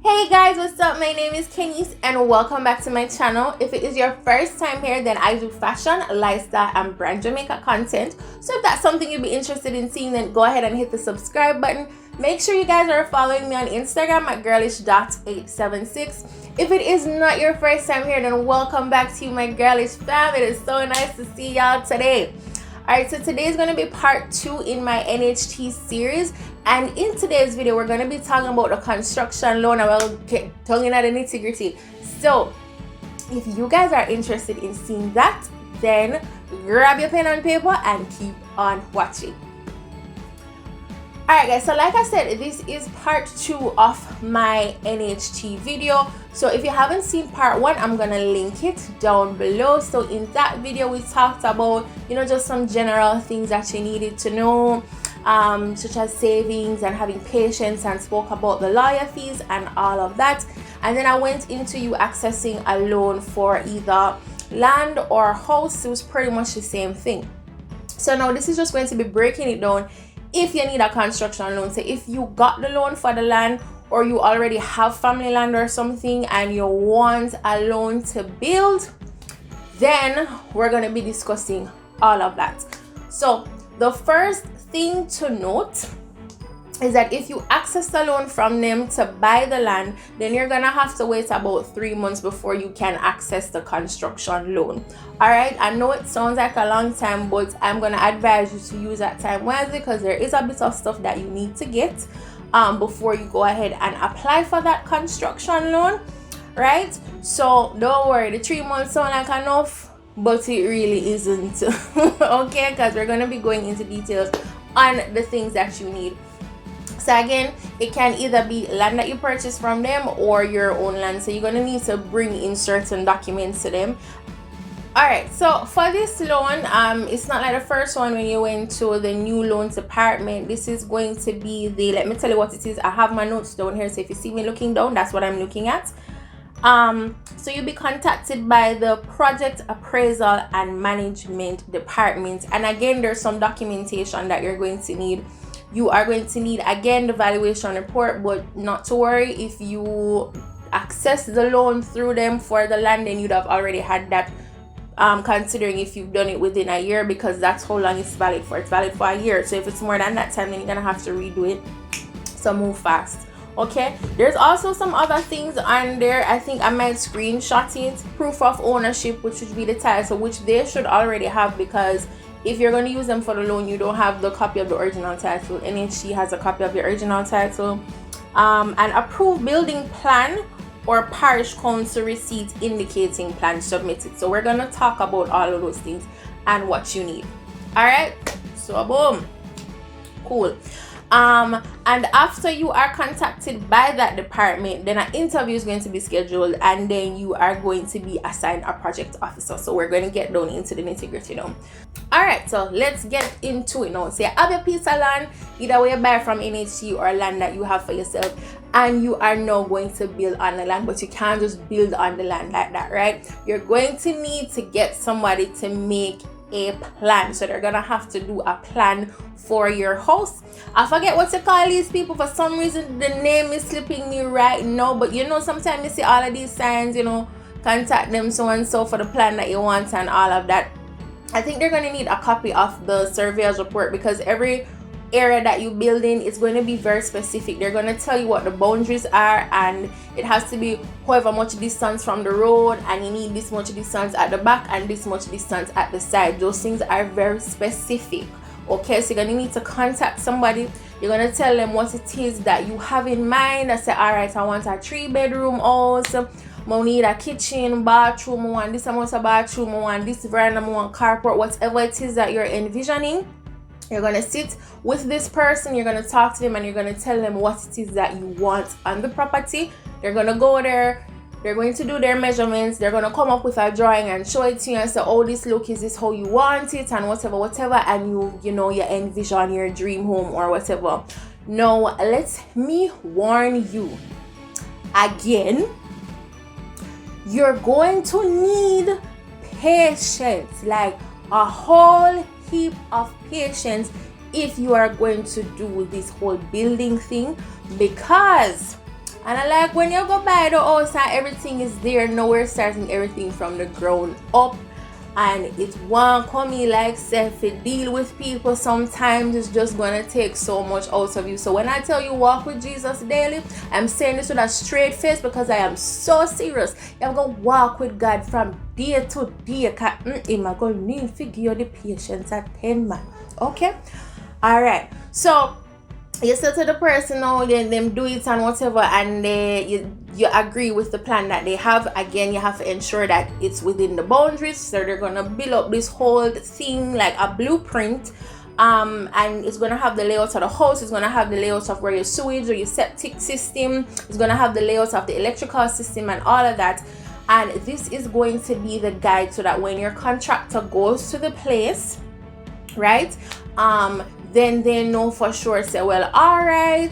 Hey guys, what's up? My name is Kenise and welcome back to my channel. If it is your first time here, then I do fashion, lifestyle and brand Jamaica content. So if that's something you'd be interested in seeing, then go ahead and hit the subscribe button. Make sure you guys are following me on Instagram at girlish.876. If it is not your first time here, then welcome back to my girlish fam. It is so nice to see y'all today. Alright, so today is going to be part 2 in my NHT series, and in today's video we're going to be talking about the construction loan. I will get tongue in at the nitty-gritty. So if you guys are interested in seeing that, then grab your pen and paper and keep on watching. Alright guys, so like I said, this is part 2 of my NHT video. So if you haven't seen part 1, I'm gonna link it down below. So in that video we talked about, just some general things that you needed to know, such as savings and having patience, and spoke about the lawyer fees and all of that. And then I went into you accessing a loan for either land or house. It was pretty much the same thing. So now this is just going to be breaking it down. If you need a construction loan, say if you got the loan for the land, or you already have family land or something and you want a loan to build, then we're going to be discussing all of that. So the first thing to note is that if you access the loan from them to buy the land, then you're gonna have to wait about 3 months before you can access the construction loan. All right, I know it sounds like a long time, but I'm gonna advise you to use that time wisely, because there is a bit of stuff that you need to get before you go ahead and apply for that construction loan, right? So don't worry, the 3 months sound like enough, but it really isn't. Okay, because we're gonna be going into details on the things that you need. So again, it can either be land that you purchase from them or your own land. So you're going to need to bring in certain documents to them. Alright, so for this loan, it's not like the first one when you went to the new loans department. This is going to be let me tell you what it is. I have my notes down here. So if you see me looking down, that's what I'm looking at. So you'll be contacted by the project appraisal and management department. And again, there's some documentation that you're going to need. You are going to need, again, the valuation report, but not to worry. If you access the loan through them for the land, then you'd have already had that, considering if you've done it within a year, because that's how long it's valid for. It's valid for a year. So if it's more than that time, then you're going to have to redo it. So move fast. Okay, there's also some other things on there. I think I might screenshot it. Proof of ownership, which should be the title, which they should already have, because if you're going to use them for the loan, you don't have the copy of the original title. NHT has a copy of the original title. An approved building plan or parish council receipt indicating plan submitted. So we're going to talk about all of those things and what you need. All right, so boom, cool. And after you are contacted by that department, then an interview is going to be scheduled, and then you are going to be assigned a project officer. So we're going to get down into the nitty-gritty now. Alright, so let's get into it now. So you have your piece of land, either way you buy from NHT or land that you have for yourself, and you are now going to build on the land. But you can't just build on the land like that, right? You're going to need to get somebody to make a plan. So they're gonna have to do a plan for your house. I forget what to call these people. For some reason the name is slipping me right now, but sometimes you see all of these signs, contact them so and so for the plan that you want and all of that. I think they're going to need a copy of the surveyor's report, because every area that you build in is going to be very specific. They're going to tell you what the boundaries are, and it has to be however much distance from the road, and you need this much distance at the back and this much distance at the side. Those things are very specific. Okay, so you're going to need to contact somebody. You're going to tell them what it is that you have in mind. I say, all right, I want a 3-bedroom house. I need a kitchen, bathroom, I want this amount of bathroom, I want this veranda, I want carport, whatever it is that you're envisioning. You're going to sit with this person, you're going to talk to them, and you're going to tell them what it is that you want on the property. They're going to go there, they're going to do their measurements, they're going to come up with a drawing and show it to you and say, oh, this look, is this how you want it, and whatever, and you envision your dream home or whatever. Now, let me warn you again. You're going to need patience, like a whole heap of patience, if you are going to do this whole building thing, because And I like when you go buy the house and everything is there, now we're starting everything from the ground up. And it won't come in like self deal with people. Sometimes it's just gonna take so much out of you. So when I tell you walk with Jesus daily, I'm saying this with a straight face because I am so serious. You're gonna walk with God from day to day. I'm gonna need to give you the patience at 10, man. Okay? Alright. So you say to the person now, then them do it and whatever, and you agree with the plan that they have. Again, you have to ensure that it's within the boundaries. So they're gonna build up this whole thing like a blueprint, and it's gonna have the layout of the house. It's gonna have the layout of where your sewage or your septic system. It's gonna have the layout of the electrical system and all of that. And this is going to be the guide so that when your contractor goes to the place, right, then they know for sure, say, well, all right,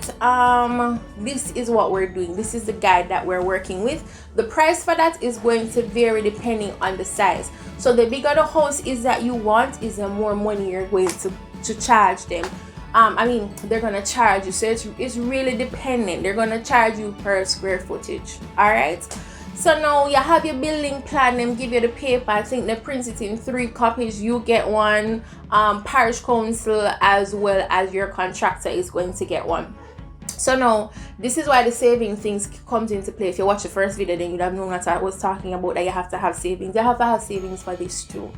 this is what we're doing. This is the guide that we're working with. The price for that is going to vary depending on the size. So the bigger the house is that you want, is the more money you're going to charge them. I mean, they're going to charge you. So it's really dependent. They're going to charge you per square footage. All right. So now you have your building plan, them give you the paper. I think they print it in 3 copies. You get one. Parish council as well as your contractor is going to get one. So now this is why the saving things comes into play. If you watch the first video, then you'd have known that I was talking about that you have to have savings. You have to have savings for this too.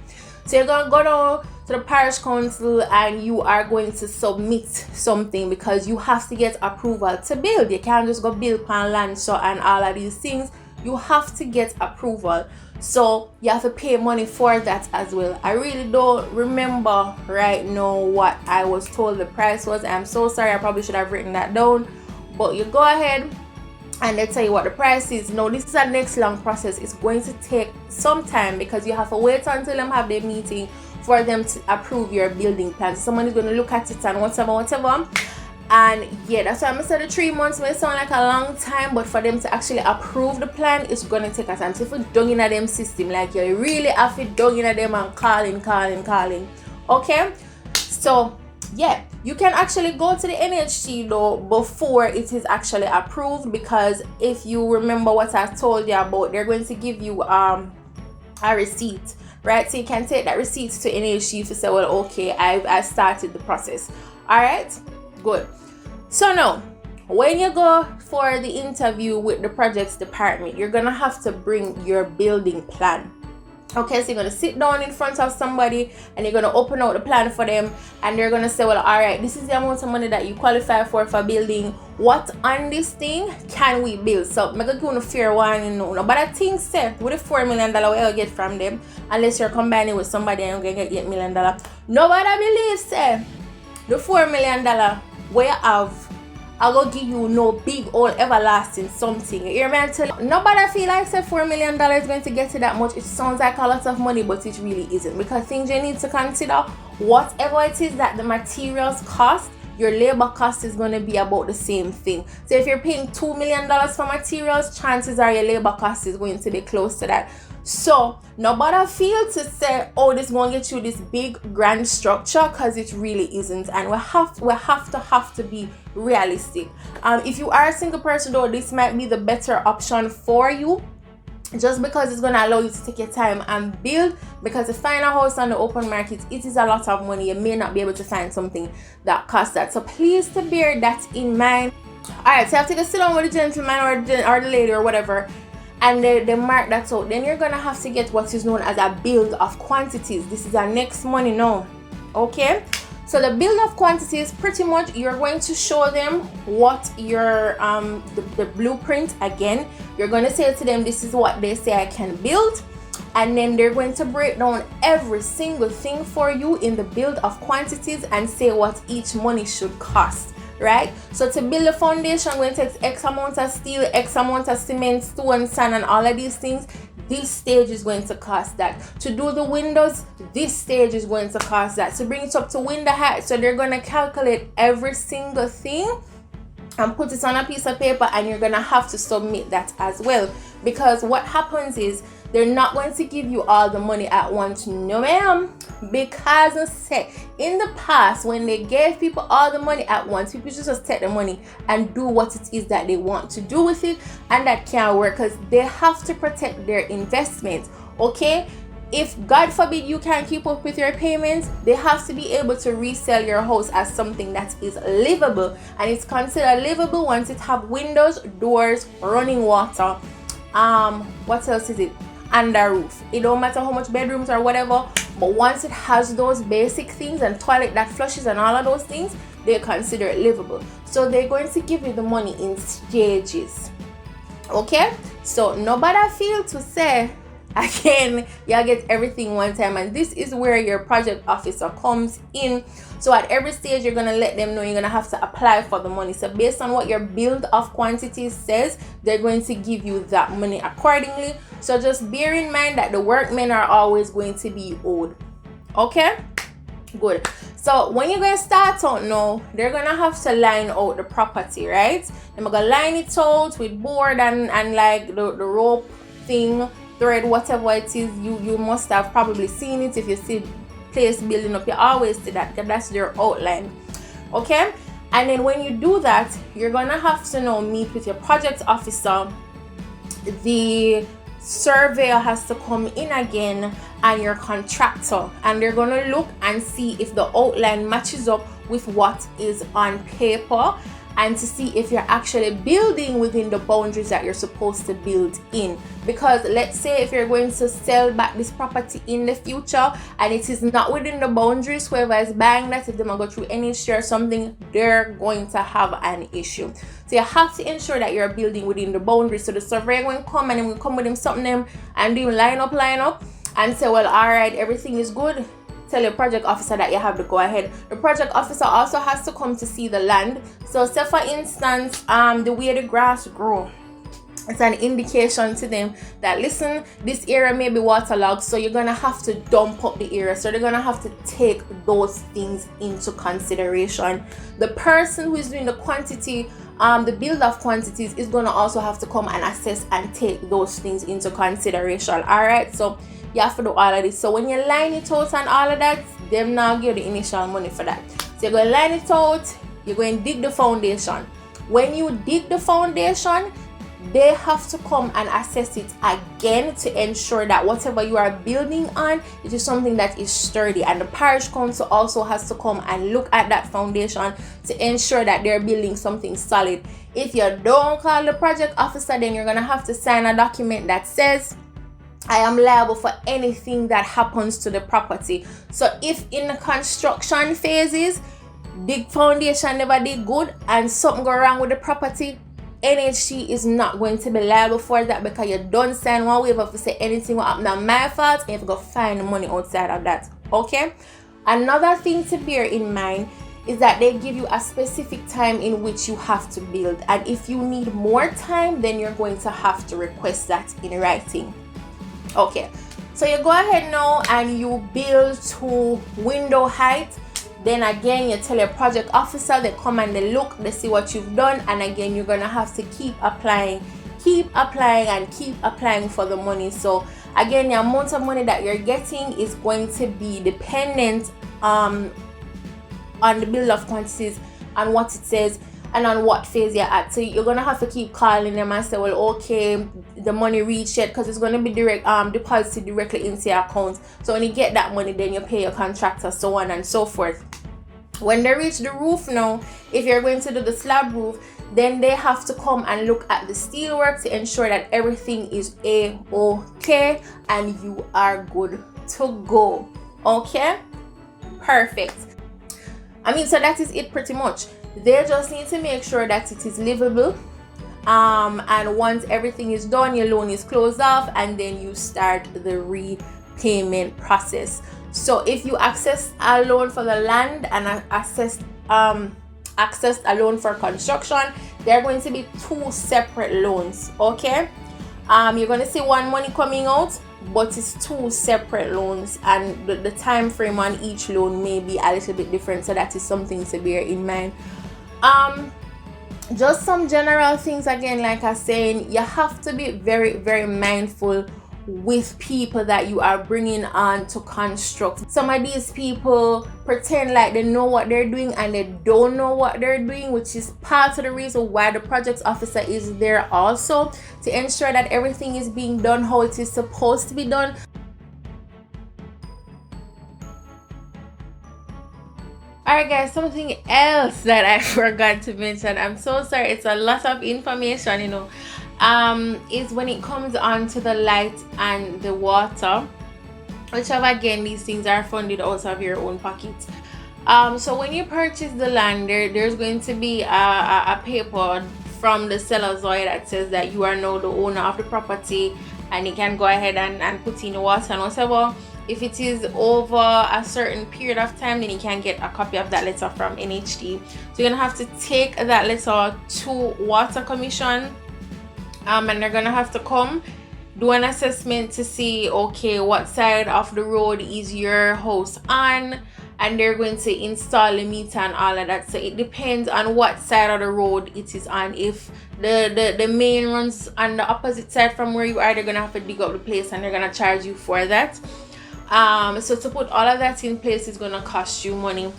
So you're going to go down to the parish council and you are going to submit something because you have to get approval to build. You can't just go build on land so and all of these things. You have to get approval. So you have to pay money for that as well. I really don't remember right now what I was told the price was. I'm so sorry. I probably should have written that down. But you go ahead and they tell you what the price is. Now this is a next long process. It's going to take some time because you have to wait until them have their meeting for them to approve your building plan. Someone is going to look at it and whatever. And yeah, that's why I'm saying the 3 months may sound like a long time, but for them to actually approve the plan, it's gonna take a time. So if you don't in them system, like you really have to don't in them and calling. Okay, so yeah, you can actually go to the NHT though before it is actually approved, because if you remember what I told you about, they're going to give you a receipt, right? So you can take that receipt to NHT to say, well, okay, I started the process. All right. Good. So now, when you go for the interview with the projects department, you're gonna have to bring your building plan. Okay, so you're gonna sit down in front of somebody and you're gonna open out the plan for them, and they're gonna say, well, all right, this is the amount of money that you qualify for building. What on this thing can we build? So I'm gonna give you a fair one, you know. But I think, say, with the $4 million we'll get from them, unless you're combining with somebody and you're gonna get $8 million. Nobody believes, say, the $4 million where you have, I will give you no big old everlasting something. You hear me? I tell you, nobody feel like say $4 million is going to get you that much. It sounds like a lot of money, but it really isn't, because things you need to consider, whatever it is that the materials cost, your labor cost is going to be about the same thing. So if you're paying $2 million for materials, chances are your labor cost is going to be close to that. So nobody feel to say, oh, this won't get you this big grand structure, because it really isn't. And we have to be realistic. If you are a single person though, this might be the better option for you, just because it's going to allow you to take your time and build. Because to find a house on the open market, it is a lot of money. You may not be able to find something that costs that. So please to bear that in mind. All right, so you have to sit down with the gentleman or the lady or whatever, and they mark that out. Then you're gonna have to get what is known as a bill of quantities. This is our next money now. Okay, so the bill of quantities, pretty much you're going to show them what your the blueprint. Again, you're going to say to them, this is what they say I can build, and then they're going to break down every single thing for you in the bill of quantities and say what each money should cost. Right? So to build a foundation, when it takes X amount of steel, X amount of cement, stone, sand, and all of these things, this stage is going to cost that. To do the windows, this stage is going to cost that. To bring it up to window height, so they're going to calculate every single thing and put it on a piece of paper, and you're going to have to submit that as well. Because what happens is, they're not going to give you all the money at once. No, ma'am. Because say in the past, when they gave people all the money at once, people just take the money and do what it is that they want to do with it, and that can't work because they have to protect their investment. Okay, if God forbid you can't keep up with your payments, they have to be able to resell your house as something that is livable, and it's considered livable once it have windows, doors, running water, what else is it, and a roof. It don't matter how much bedrooms or whatever, but once it has those basic things and toilet that flushes and all of those things, they consider it livable. So they're going to give you the money in stages. Okay, so nobody feel to say again you get everything one time, and this is where your project officer comes in. So at every stage you're going to let them know you're going to have to apply for the money. So based on what your build of quantities says, they're going to give you that money accordingly. So just bear in mind that the workmen are always going to be owed. Okay, good. So when you're going to start out now, they're going to have to line out the property, right? They're going to line it out with board and like the rope thing, thread, whatever it is. You must have probably seen it. If you see place building up, you always see that, because that's their outline. Okay, and then when you do that, you're gonna have to now meet with your project officer. The surveyor has to come in again, and your contractor, and they're gonna look and see if the outline matches up with what is on paper, and to see if you're actually building within the boundaries that you're supposed to build in. Because let's say if you're going to sell back this property in the future and it is not within the boundaries, whoever is buying that, if they might go through NHT or something, they're going to have an issue. So you have to ensure that you're building within the boundaries. So the surveyor will come and will come with him something and do line up and say, well, all right, everything is good. Tell your project officer that you have to go ahead. The project officer also has to come to see the land. So say for instance, the way the grass grow, it's an indication to them that, listen, this area may be waterlogged, so you're gonna have to dump up the area. So they're gonna have to take those things into consideration. The person who is doing the quantity, the build of quantities, is gonna also have to come and assess and take those things into consideration. All right, so you have to do all of this. So when you line it out and all of that, them now give the initial money for that. So you're going to line it out, you're going to dig the foundation. When you dig the foundation, they have to come and assess it again to ensure that whatever you are building on, it is something that is sturdy. And the parish council also has to come and look at that foundation to ensure that they're building something solid. If you don't call the project officer, then you're going to have to sign a document that says, I am liable for anything that happens to the property. So if in the construction phases, the foundation never did good and something go wrong with the property, NHT is not going to be liable for that, because you don't sign one waiver to say anything will happen on my fault, and you have to go find the money outside of that. Okay, another thing to bear in mind is that they give you a specific time in which you have to build, and if you need more time, then you're going to have to request that in writing. Okay, so you go ahead now and you build to window height. Then again, you tell your project officer, they come and they look, they see what you've done, and again, you're gonna have to keep applying for the money. So again, the amount of money that you're getting is going to be dependent on the bill of quantities and what it says and on what phase you're at. So you're gonna have to keep calling them and say, well, okay, the money reached yet, because it's gonna be direct deposited directly into your account. So when you get that money, then you pay your contractor, so on and so forth. When they reach the roof now, if you're going to do the slab roof, then they have to come and look at the steelwork to ensure that everything is A-OK and you are good to go. Okay, perfect. So that is it pretty much. They just need to make sure that it is livable, and once everything is done, your loan is closed off, and then you start the repayment process. So if you access a loan for the land and access a loan for construction, they're going to be two separate loans. Okay, you're going to see one money coming out, but it's two separate loans, and the time frame on each loan may be a little bit different, so that is something to bear in mind. Just some general things again, like I was saying, you have to be very, very mindful with people that you are bringing on to construct. Some of these people pretend like they know what they're doing and they don't know what they're doing, which is part of the reason why the project officer is there also, to ensure that everything is being done how it is supposed to be done. Alright guys, something else that I forgot to mention, I'm so sorry, it's a lot of information, you know, is when it comes on to the light and the water, whichever, again, these things are funded out of your own pocket. So when you purchase the land, there's going to be a paper from the seller's lawyer that says that you are now the owner of the property, and you can go ahead and put in the water and whatever. If it is over a certain period of time, then you can get a copy of that letter from NHT. So you're gonna have to take that letter to Water Commission, and they're gonna have to come do an assessment to see, okay, what side of the road is your house on, and they're going to install the meter and all of that. So it depends on what side of the road it is on. If the main runs on the opposite side from where you are, they're gonna have to dig up the place and they're gonna charge you for that. So to put all of that in place is gonna cost you money.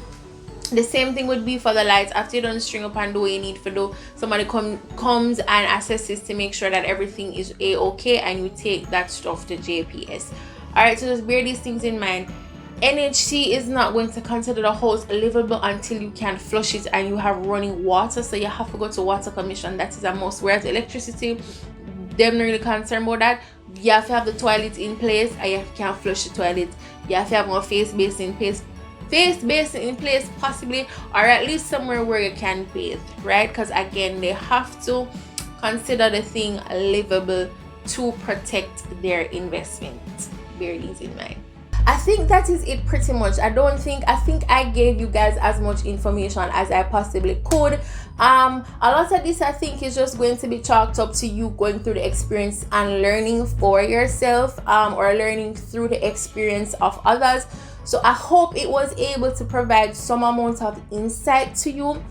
The same thing would be for the lights. After you don't string up and do what you need to do, somebody comes and assesses to make sure that everything is a-okay, and you take that stuff to JPS. Alright, so just bear these things in mind. NHT is not going to consider the house livable until you can flush it and you have running water, so you have to go to Water Commission. That is a must. Whereas electricity, they're not really concerned about that. You have to have the toilet in place and you can't flush the toilet. You have to have a face basin in place possibly, or at least somewhere where you can bathe, right? Because again, they have to consider the thing livable to protect their investment. Bear these in mind. I think that is it pretty much. I think I gave you guys as much information as I possibly could. A lot of this I think is just going to be chalked up to you going through the experience and learning for yourself, or learning through the experience of others. So I hope it was able to provide some amount of insight to you.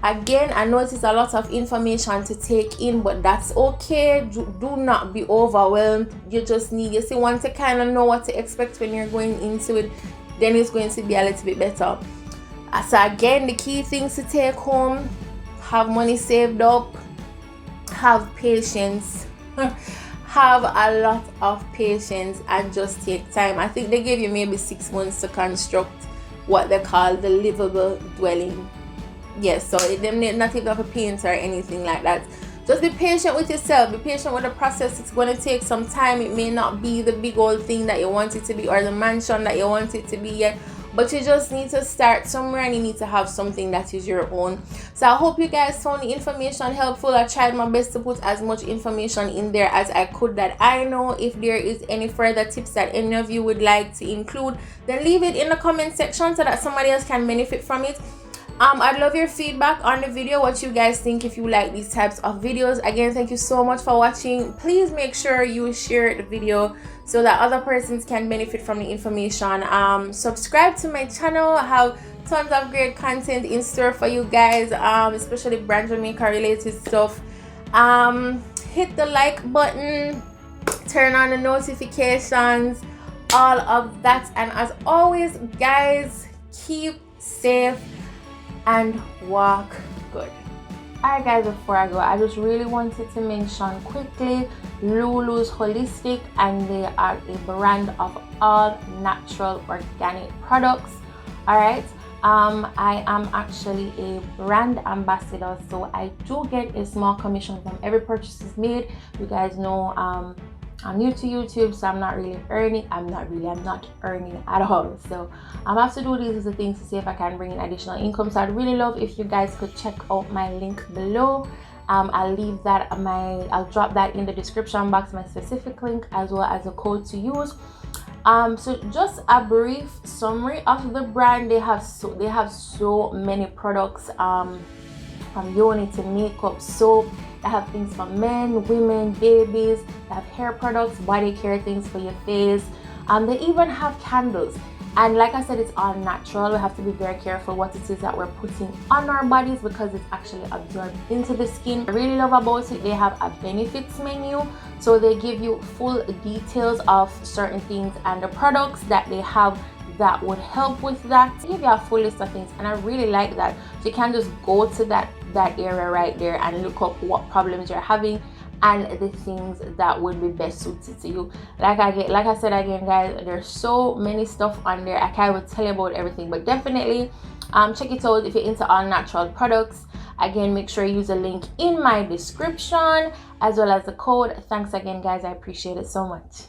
Again, I know it is a lot of information to take in, but that's okay. Do not be overwhelmed. You just need, you see, want to kind of know what to expect when you're going into it, then it's going to be a little bit better. So again, the key things to take home: have money saved up, have patience, have a lot of patience, and just take time. I think they gave you maybe 6 months to construct what they call the livable dwelling. Yes, so them not even have a paint or anything like that. Just be patient with yourself. Be patient with the process. It's going to take some time. It may not be the big old thing that you want it to be, or the mansion that you want it to be yet, but you just need to start somewhere and you need to have something that is your own. So I hope you guys found the information helpful. I tried my best to put as much information in there as I could that I know. If there is any further tips that any of you would like to include, then leave it in the comment section so that somebody else can benefit from it. I'd love your feedback on the video, what you guys think if you like these types of videos. Again, thank you so much for watching. Please make sure you share the video so that other persons can benefit from the information. Subscribe to my channel. I have tons of great content in store for you guys, especially brand Jamaica related stuff. Hit the like button, turn on the notifications, all of that. And as always, guys, keep safe and walk good. Alright guys, before I go, I just really wanted to mention quickly Lulu's Holistic, and they are a brand of all natural organic products. Alright, I am actually a brand ambassador, so I do get a small commission from every purchase is made. You guys know I'm new to YouTube, so I'm not earning at all. So I have to do these things to see if I can bring in additional income. So I'd really love if you guys could check out my link below. I'll leave that I'll drop that in the description box, my specific link, as well as a code to use. So just a brief summary of the brand. They have so many products, from yoni to makeup, soap. They have things for men, women, babies. They have hair products, body care things for your face. They even have candles. And like I said, it's all natural. We have to be very careful what it is that we're putting on our bodies because it's actually absorbed into the skin. I really love about it, they have a benefits menu, so they give you full details of certain things and the products that they have that would help with that. They give you a full list of things, and I really like that. So you can just go to that area right there and look up what problems you're having and the things that would be best suited to you. Like I said again, guys, there's so many stuff on there. I can't even tell you about everything, but definitely check it out if you're into all natural products. Again, make sure you use the link in my description as well as the code. Thanks again, guys. I appreciate it so much.